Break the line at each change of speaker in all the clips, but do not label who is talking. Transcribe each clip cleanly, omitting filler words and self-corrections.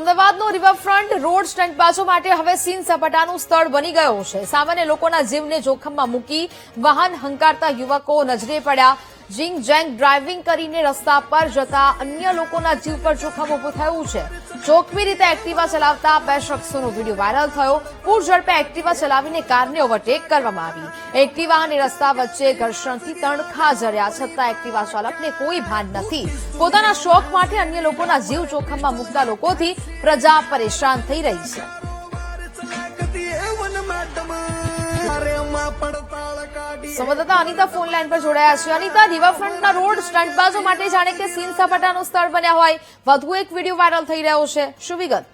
અમદાવાદનો riverfront road સ્ટંટબાજો માટે હવે scene સપાટાનું સ્થળ બની ગયો છે. સામાન્ય લોકોના જીવને જોખમમાં મૂકી વાહન હંકારતા યુવકો નજરે પડ્યા. જીંગ જેંગ ડ્રાઇવિંગ કરીને રસ્તા પર જતા અન્ય લોકોના જીવ પર જોખમ ઉભું થયું છે. જોખમી રીતે એક્ટિવા ચલાવતા 2 શખ્સોનો વિડીયો વાયરલ થયો. પૂર ઝડપે એક્ટિવા ચલાવીને કારને ઓવરટેક કરવામાં આવી. એક્ટિવા અને રસ્તા વચ્ચે ઘર્ષણથી તણખા જર્યા છતાં એક્ટિવા ચાલકને કોઈ ભાન નથી. પોતાના શોખ માટે અન્ય લોકોના જીવ જોખમમાં મૂકતા લોકોથી પ્રજા પરેશાન થઈ રહી છે. સંવાદદાતા અનિતા ફોન લાઈન પર જોડાયા છે. અનિતા, રિવરફ્રન્ટના રોડ સ્ટંટબાજો માટે જાણે કે સીન સપાટાનું સ્થળ બન્યા હોય વધુ એક વિડીયો વાયરલ થઈ રહ્યો છે. શું વિગત?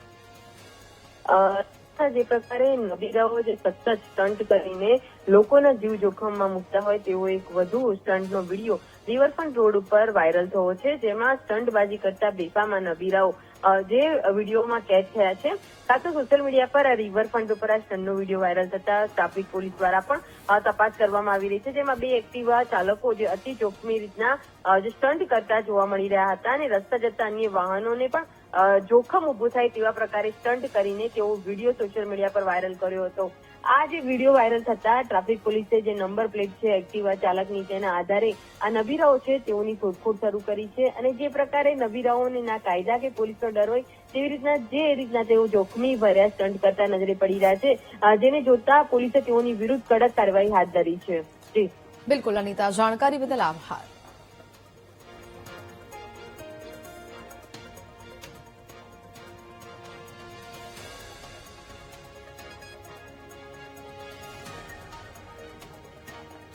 જે પ્રકારે નબીરાઓ જે સતત સ્ટન્ટ કરીને લોકોના જીવ જોખમમાં મૂકતા હોય તેવો એક વધુ સ્ટન્ટનો વિડીયો રિવરફ્રન્ટ રોડ ઉપર વાયરલ થયો છે, જેમાં સ્ટંટબાજી કરતા બેફામ નબીરાઓ જે વિડીયોમાં કેદ થયા છે. ખાસ સોશિયલ મીડિયા પર આ રિવરફ્રન્ટ ઉપર આ સ્ટન્ટનો વિડીયો વાયરલ થતા ટ્રાફિક પોલીસ દ્વારા પણ તપાસ કરવામાં આવી રહી છે, જેમાં 2 એક્ટિવા ચાલકો જે અતિ જોખમી રીતના જે સ્ટન્ટ કરતા જોવા મળી રહ્યા હતા અને રસ્તા જતા અન્ય વાહનોને પણ જોખમ ઉભું થાય તેવા પ્રકારે સ્ટન્ટ કરીને તેઓ વિડીયો સોશિયલ મીડિયા પર વાયરલ કર્યો હતો. આ જે વિડીયો વાયરલ થતા ટ્રાફિક પોલીસે જે નંબર પ્લેટ છે એક્ટિવા ચાલકની તેના આધારે આ નબીરાઓ છે તેઓની શોધખોળ શરૂ કરી છે અને જે પ્રકારે નબીરાઓને ના કાયદા કે પોલીસનો ડર હોય તેવી રીતના તેઓ જોખમી ભર્યા સ્ટન્ટ કરતા નજરે પડી રહ્યા છે, જેને જોતા પોલીસે તેઓની વિરુદ્ધ કડક કાર્યવાહી હાથ ધરી છે.
બિલકુલ અનિતા, જાણકારી બદલ આભાર.